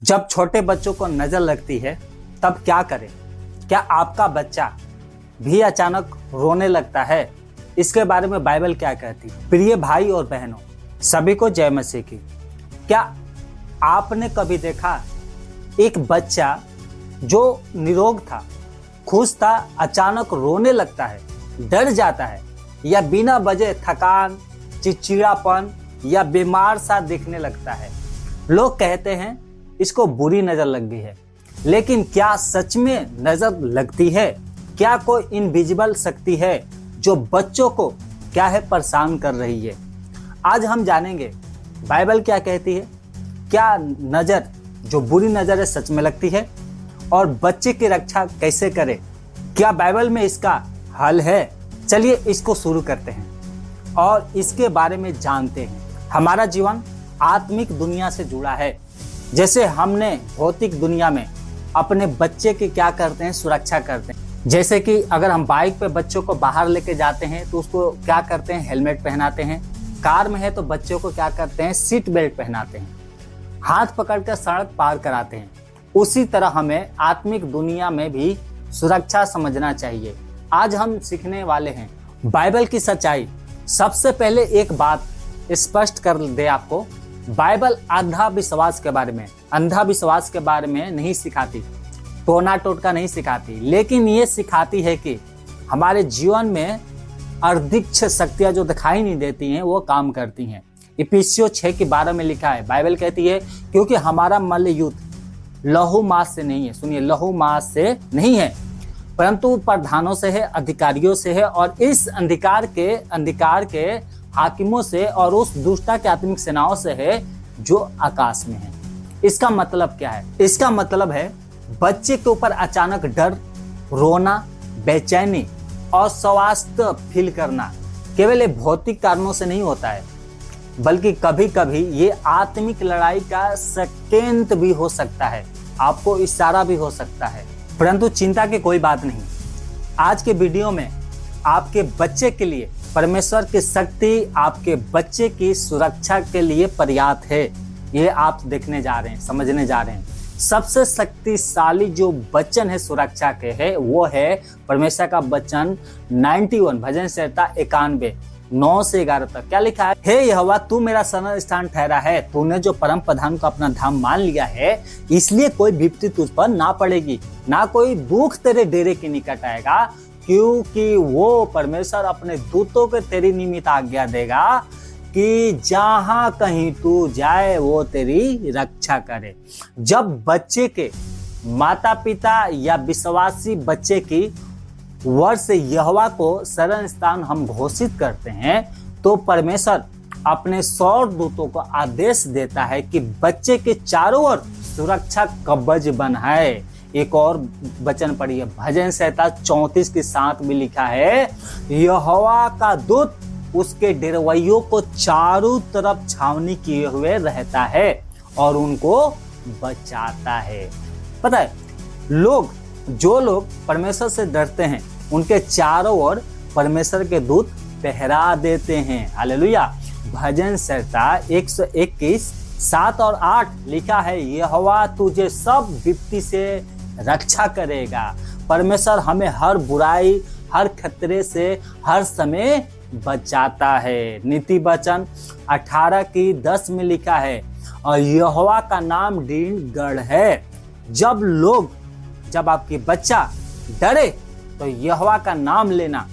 जब छोटे बच्चों को नजर लगती है तब क्या करें? क्या आपका बच्चा भी अचानक रोने लगता है? इसके बारे में बाइबल क्या कहती है? प्रिय भाई और बहनों, सभी को जय मसीह की। क्या आपने कभी देखा एक बच्चा जो निरोग था, खुश था, अचानक रोने लगता है, डर जाता है या बिना वजह थकान, चिड़चिड़ापन या बीमार सा दिखने लगता है? लोग कहते हैं इसको बुरी नजर लग गई है, लेकिन क्या सच में नजर लगती है? क्या कोई इनविजिबल शक्ति है जो बच्चों को क्या है परेशान कर रही है? आज हम जानेंगे बाइबल क्या कहती है। क्या नजर जो बुरी नजर है सच में लगती है और बच्चे की रक्षा कैसे करें? क्या बाइबल में इसका हल है? चलिए इसको शुरू करते हैं और इसके बारे में जानते हैं। हमारा जीवन आत्मिक दुनिया से जुड़ा है। जैसे हमने भौतिक दुनिया में अपने बच्चे की क्या करते हैं, सुरक्षा करते हैं। जैसे कि अगर हम बाइक पे बच्चों को बाहर लेके जाते हैं तो उसको क्या करते हैं, हेलमेट पहनाते हैं। कार में है तो बच्चों को क्या करते हैं, सीट बेल्ट पहनाते हैं। हाथ पकड़कर सड़क पार कराते हैं। उसी तरह हमें आत्मिक दुनिया में भी सुरक्षा समझना चाहिए। आज हम सीखने वाले हैं बाइबल की सच्चाई। सबसे पहले एक बात स्पष्ट कर दे आपको, बाइबल अंधविश्वास के बारे में नहीं सिखाती, टोना टोटका नहीं सिखाती, लेकिन ये सिखाती है कि हमारे जीवन में अदृश्य शक्तियां जो दिखाई नहीं देती हैं वो काम करती हैं। इफिसियों 6:12 में लिखा है, बाइबल कहती है क्योंकि हमारा मल्ल युद्ध लहू मांस से नहीं है, सुनिए, लहू मांस से नहीं है, परंतु प्रधानों से है, अधिकारियों से है और इस अंधकार के हाकिमों से और उस दुष्टता के आत्मिक सेनाओं से है जो आकाश में है। इसका मतलब क्या है? इसका मतलब है बच्चे के ऊपर अचानक डर, रोना, बेचैनी और स्वास्थ्य फील करना केवल भौतिक कारणों से नहीं होता है, बल्कि कभी कभी ये आत्मिक लड़ाई का संकेत भी हो सकता है, आपको इशारा भी हो सकता है। परंतु चिंता की कोई बात नहीं। आज के वीडियो में आपके बच्चे के लिए परमेश्वर की शक्ति आपके बच्चे की सुरक्षा के लिए पर्याप्त है। ये आप देखने जा रहे हैं, समझने जा रहे हैं। सबसे शक्तिशाली जो वचन है सुरक्षा के है वो है परमेश्वर का वचन 91 भजन संहिता 91 9 से 11 तक। क्या लिखा है? हे यहोवा, तू मेरा शरण स्थान ठहरा है, तूने जो परम प्रधान को अपना धाम मान लिया है, इसलिए कोई विपत्ति तुझ पर ना पड़ेगी, ना कोई दुख तेरे डेरे के निकट आएगा, क्योंकि वो परमेश्वर अपने दूतों के तेरी निमित्त आज्ञा देगा कि जहां कहीं तू जाए वो तेरी रक्षा करे। जब बच्चे के माता पिता या विश्वासी बच्चे की वर्ष से यहोवा को शरण स्थान हम घोषित करते हैं तो परमेश्वर अपने 100 दूतों को आदेश देता है कि बच्चे के चारों ओर सुरक्षा कवच बनाए। एक और वचन पढ़िए, भजन संहिता 34 के 7 में लिखा है, यहोवा का दूत उसके डेरवैयों को चारों तरफ छावनी किए हुए रहता है और उनको बचाता है। पता है, जो लोग परमेश्वर से डरते हैं उनके चारों ओर परमेश्वर के दूत पहरा देते हैं। हालेलुया। भजन संहिता 121 7 और 8 लिखा है, यहोवा तुझे सब विपत्ति से रक्षा करेगा। परमेश्वर हमें हर बुराई, हर खतरे से हर समय बचाता है। नीति वचन 18:10 में लिखा है, और यहोवा का नाम दृढ़ गढ़ है। जब आपकी बच्चा डरे तो यहोवा का नाम लेना,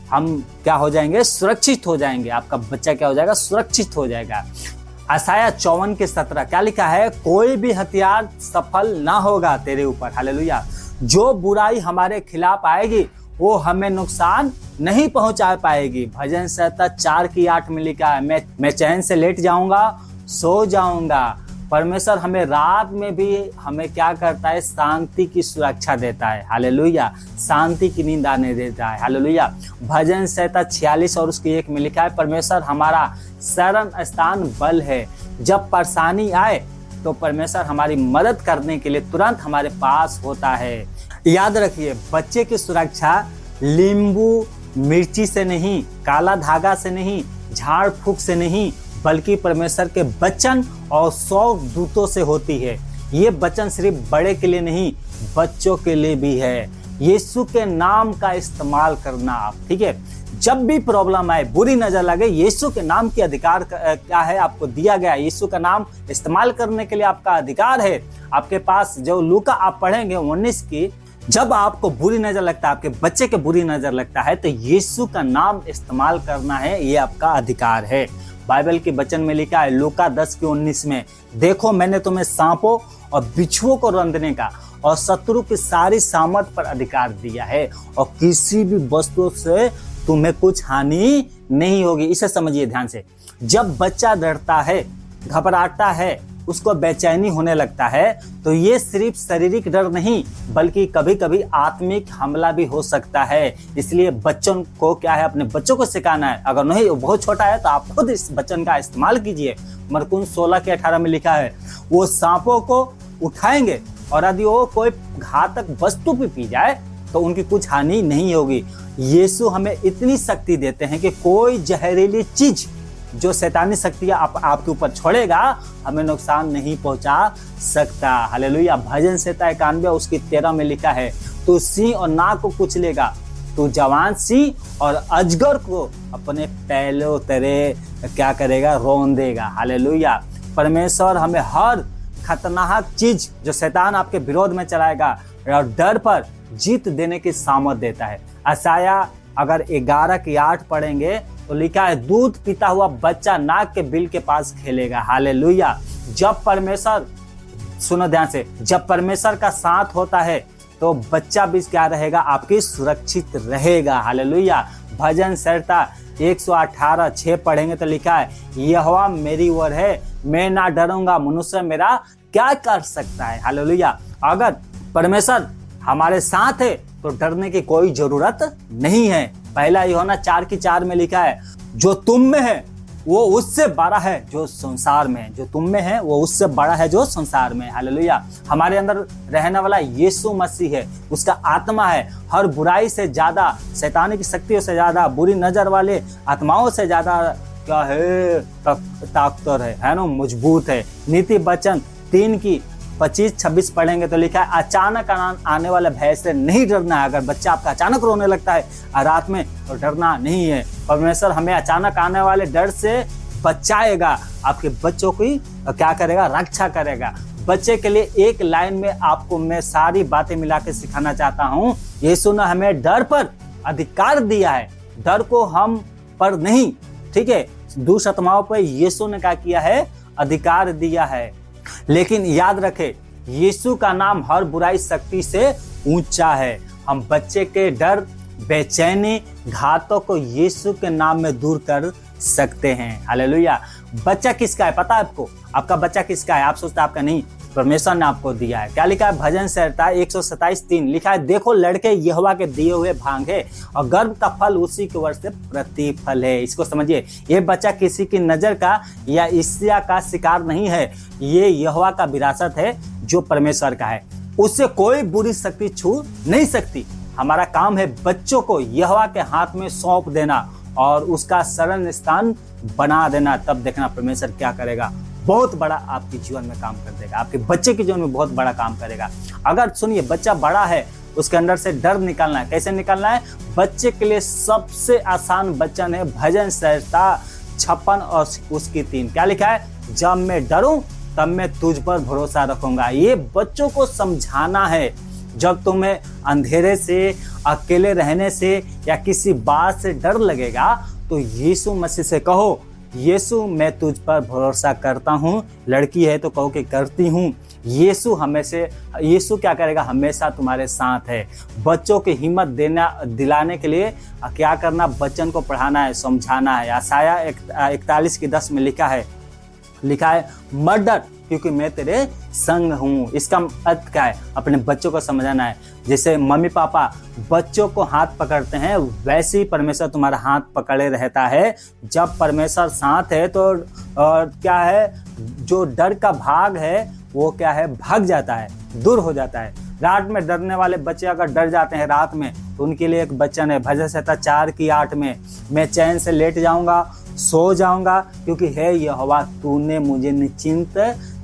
हम क्या हो जाएंगे, सुरक्षित हो जाएंगे। आपका बच्चा क्या हो जाएगा, सुरक्षित हो जाएगा। यशायाह 54:17 क्या लिखा है, कोई भी हथियार सफल ना होगा तेरे ऊपर। हालेलुया। जो बुराई हमारे खिलाफ आएगी वो हमें नुकसान नहीं पहुंचा पाएगी। भजन संहिता 4:8 में लिखा है, मैं चैन से लेट जाऊंगा, सो जाऊंगा। परमेश्वर हमें रात में भी हमें क्या करता है, शांति की सुरक्षा देता है। हालेलुया। शांति की नींद आने देता है। हालेलुया। भजन संहिता 46 और उसकी 1 में लिखा है, परमेश्वर हमारा शरण स्थान बल है। जब परेशानी आए तो परमेश्वर हमारी मदद करने के लिए तुरंत हमारे पास होता है। याद रखिए, बच्चे की सुरक्षा नींबू मिर्ची से नहीं, काला धागा से नहीं, झाड़ फूक से नहीं, बल्कि परमेश्वर के वचन और 100 दूतों से होती है। ये वचन सिर्फ बड़े के लिए नहीं, बच्चों के लिए भी है। यीशु के नाम का इस्तेमाल करना आप, ठीक है। जब भी प्रॉब्लम आए, बुरी नजर लगे, यीशु के नाम की अधिकार क्या है, आपको दिया गया। यीशु का नाम इस्तेमाल करने के लिए आपका अधिकार है आपके पास। जो लूका आप पढ़ेंगे 19 की, जब आपको बुरी नजर लगता है, आपके बच्चे के बुरी नजर लगता है, तो यीशु का नाम इस्तेमाल करना है, ये आपका अधिकार है। बाइबल के वचन में लिखा है लूका 10:19 में, देखो मैंने तुम्हें सांपों और बिच्छुओं को रंधने का और शत्रु की सारी सामर्थ पर अधिकार दिया है, और किसी भी वस्तु से तुम्हें कुछ हानि नहीं होगी। इसे समझिए ध्यान से। जब बच्चा डरता है, घबराता है, उसको बेचैनी होने लगता है, तो ये सिर्फ शारीरिक डर नहीं, बल्कि कभी कभी आत्मिक हमला भी हो सकता है। इसलिए बच्चों को क्या है, अपने बच्चों को सिखाना है। अगर नहीं, वो बहुत छोटा है, तो आप खुद इस वचन का इस्तेमाल कीजिए। मरकुस 16:18 में लिखा है, वो सांपों को उठाएंगे और यदि वो कोई घातक वस्तु भी पी जाए तो उनकी कुछ हानि नहीं होगी। यीशु हमें इतनी शक्ति देते हैं कि कोई जहरीली चीज जो शैतानी शक्तियां आपके ऊपर छोड़ेगा, हमें नुकसान नहीं पहुंचा सकता। हालेलुया। भजन संहिता 91 उसकी 13 में लिखा है, तू सिंह और नाग को कुचलेगा, तू जवान सिंह और अजगर को अपने पैलों तेरे क्या करेगा, रौंद देगा। हालेलुया। परमेश्वर हमें हर खतरनाक चीज जो शैतान आपके विरोध में चलाएगा और डर पर जीत देने की सामर्थ देता है। यशायाह अगर 11:8 पढ़ेंगे तो लिखा है, दूध पीता हुआ बच्चा नाग के बिल के पास खेलेगा। हालेलुया। जब परमेश्वर, सुनो ध्यान से, जब परमेश्वर का साथ होता है तो बच्चा भी क्या रहेगा, आपकी सुरक्षित रहेगा। हालेलुया। भजन संहिता 118:6 पढ़ेंगे तो लिखा है, यहोवा मेरी ओर है, मैं ना डरूंगा, मनुष्य मेरा क्या कर सकता है। हालेलुया। अगर परमेश्वर हमारे साथ है तो डरने की कोई जरूरत नहीं है। पहला यूहन्ना 4:4 में लिखा है, जो तुम में है वो उससे बड़ा है जो संसार में है। जो तुम में है वो उससे बड़ा है जो संसार में है। हालेलुया। हमारे अंदर रहने वाला यीशु मसीह है, उसका आत्मा है। हर बुराई से ज्यादा, शैतानी की शक्तियों से ज्यादा, बुरी नजर वाले आत्माओं से ज्यादा क्या है, ताकतवर है ना, मजबूत है। नीति वचन 3:25-26 पढ़ेंगे तो लिखा है, अचानक आने वाले भय से नहीं डरना है। अगर बच्चा आपका अचानक रोने लगता है रात में तो डरना नहीं है। परमेश्वर हमें अचानक आने वाले डर से बचाएगा, आपके बच्चों की क्या करेगा, रक्षा करेगा। बच्चे के लिए एक लाइन में आपको मैं सारी बातें मिला के सिखाना चाहता हूँ। यीशु ने हमें डर पर अधिकार दिया है, डर को हम पर नहीं, ठीक है। दुष्ट आत्माओं पर यीशु ने क्या किया है, अधिकार दिया है। लेकिन याद रखें, यीशु का नाम हर बुराई शक्ति से ऊंचा है। हम बच्चे के डर, बेचैनी, घातों को यीशु के नाम में दूर कर सकते हैं। हालेलुया। बच्चा किसका है पता है आपको? आपका बच्चा किसका है? आप सोचते आपका नहीं, परमेश्वर ने आपको दिया है। क्या लिखा है? भजन संहिता 127:3 लिखा है, देखो लड़के यहोवा के दिए हुए भाग है और गर्भ का फल उसी के वर्ष से प्रतिफल है। इसको समझिए, ये बच्चा किसी की नजर का या ईर्ष्या का शिकार नहीं है, ये यहोवा का विरासत है जो परमेश्वर का है। उससे कोई बुरी शक्ति छू नहीं सकती। हमारा काम है बच्चों को यहोवा के हाथ में सौंप देना और उसका शरण स्थान बना देना। तब देखना परमेश्वर क्या करेगा, बहुत बड़ा आपके जीवन में काम कर देगा, आपके बच्चे के जीवन में बहुत बड़ा काम करेगा। अगर सुनिए, बच्चा बड़ा है, उसके अंदर से डर निकालना है। कैसे निकालना है? बच्चे के लिए सबसे आसान वचन है भजन संहिता 56 और उसकी 3। क्या लिखा है? जब मैं डरूं तब मैं तुझ पर भरोसा रखूंगा। ये बच्चों को समझाना है। जब तुम्हें अंधेरे से, अकेले रहने से या किसी बात से डर लगेगा तो यीशु मसीह से कहो, यीशु मैं तुझ पर भरोसा करता हूँ। लड़की है तो कहो कि करती हूँ। यीशु क्या करेगा? हमेशा तुम्हारे साथ है। बच्चों की हिम्मत दिलाने के लिए क्या करना? बच्चन को पढ़ाना है, समझाना है। यशायाह 41:10 में लिखा है मत डर क्योंकि मैं तेरे संग हूँ। इसका अर्थ क्या है? अपने बच्चों को समझाना है। जैसे मम्मी पापा बच्चों को हाथ पकड़ते हैं, वैसे ही परमेश्वर तुम्हारा हाथ पकड़े रहता है। जब परमेश्वर साथ है तो क्या है, जो डर का भाग है वो क्या है, भाग जाता है, दूर हो जाता है। रात में डरने वाले बच्चे अगर डर जाते हैं रात में तो उनके लिए एक वचन है भजन संहिता 4:8 में, मैं चैन से लेट जाऊंगा, सो जाऊंगा क्योंकि है यहोवा तूने मुझे निश्चिंत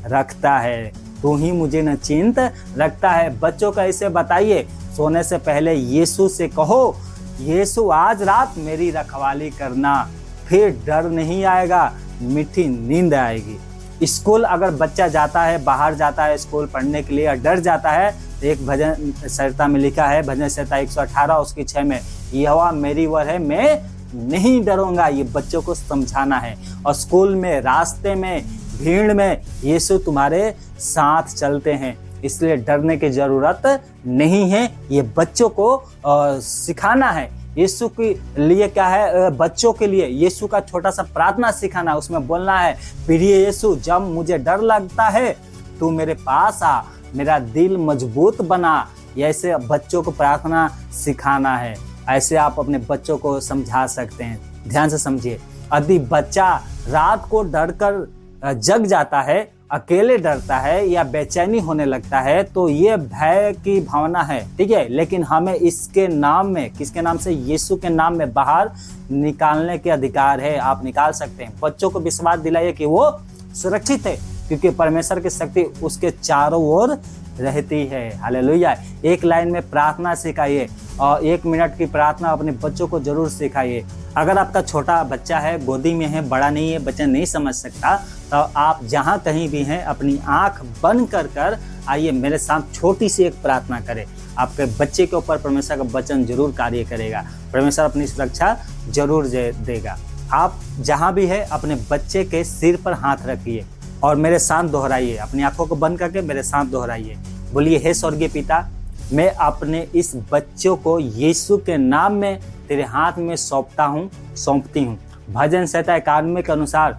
रखता है। तू ही मुझे निश्चिंत रखता है। बच्चों का इसे बताइए, सोने से पहले यीशु से कहो, यीशु आज रात मेरी रखवाली करना, फिर डर नहीं आएगा, मीठी नींद आएगी। स्कूल अगर बच्चा जाता है, बाहर जाता है स्कूल पढ़ने के लिए और डर जाता है, तो एक भजन संहिता में लिखा है, भजन संहिता 118 उसकी 6 में, यहोवा मेरी वर है, मैं नहीं डरूंगा। ये बच्चों को समझाना है। और स्कूल में, रास्ते में, भीड़ में यीशु तुम्हारे साथ चलते हैं, इसलिए डरने की जरूरत नहीं है। ये बच्चों को सिखाना है। यीशु के लिए क्या है, बच्चों के लिए यीशु का छोटा सा प्रार्थना सिखाना, उसमें बोलना है, प्रिय यीशु जब मुझे डर लगता है तू मेरे पास आ, मेरा दिल मजबूत बना। ऐसे बच्चों को प्रार्थना सिखाना है। ऐसे आप अपने बच्चों को समझा सकते हैं। ध्यान से समझिए, यदि बच्चा रात को डरकर जग जाता है, अकेले डरता है या बेचैनी होने लगता है, तो ये भय की भावना है, ठीक है। लेकिन हमें इसके नाम में, किसके नाम से, यीशु के नाम में बाहर निकालने के अधिकार है। आप निकाल सकते हैं। बच्चों को विश्वास दिलाइए कि वो सुरक्षित है, क्योंकि परमेश्वर की शक्ति उसके चारों ओर रहती है। हालेलुया। एक लाइन में प्रार्थना सिखाइए और 1 मिनट की प्रार्थना अपने बच्चों को जरूर सिखाइए। अगर आपका छोटा बच्चा है, गोदी में है, बड़ा नहीं है, बच्चा नहीं समझ सकता, तो आप जहाँ कहीं भी हैं अपनी आंख बंद कर आइए मेरे साथ छोटी सी एक प्रार्थना करें। आपके बच्चे के ऊपर परमेश्वर का वचन जरूर कार्य करेगा। परमेश्वर अपनी सुरक्षा जरूर देगा। आप जहाँ भी है अपने बच्चे के सिर पर हाथ रखिए और मेरे साथ दोहराइए। अपनी आंखों को बंद करके मेरे साथ दोहराइए। बोलिए, हे स्वर्गीय पिता, मैं अपने इस बच्चों को यीशु के नाम में तेरे हाथ में सौंपती हूँ। भजन संहिता 91 के अनुसार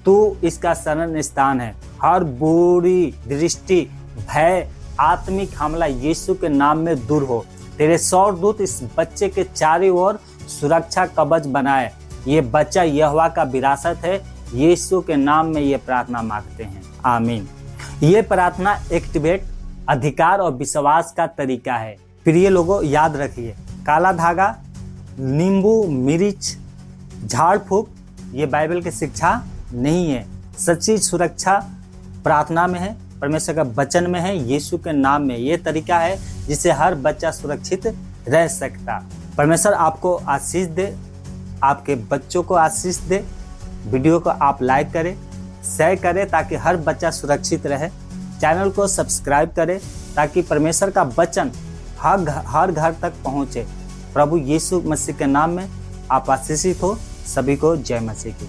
तू इसका शरण स्थान है। हर बुरी दृष्टि, भय, आत्मिक हमला यीशु के नाम में दूर हो। तेरे स्वर्गदूत इस बच्चे के चारों ओर सुरक्षा कवच बनाए। ये बच्चा यहोवा का विरासत है। यीशु के नाम में ये प्रार्थना मांगते हैं, आमीन। ये प्रार्थना एक्टिवेट अधिकार और विश्वास का तरीका है। प्रिय लोगों, याद रखिए, काला धागा, नींबू, मिर्च, झाड़ फूक ये बाइबल की शिक्षा नहीं है। सच्ची सुरक्षा प्रार्थना में है, परमेश्वर का वचन में है, यीशु के नाम में। ये तरीका है जिससे हर बच्चा सुरक्षित रह सकता। परमेश्वर आपको आशीष दे, आपके बच्चों को आशीष दे। वीडियो को आप लाइक करें, शेयर करें ताकि हर बच्चा सुरक्षित रहे। चैनल को सब्सक्राइब करें ताकि परमेश्वर का वचन हर घर तक पहुंचे। प्रभु यीशु मसीह के नाम में आप आशीषित हो। सभी को जय मसीह की।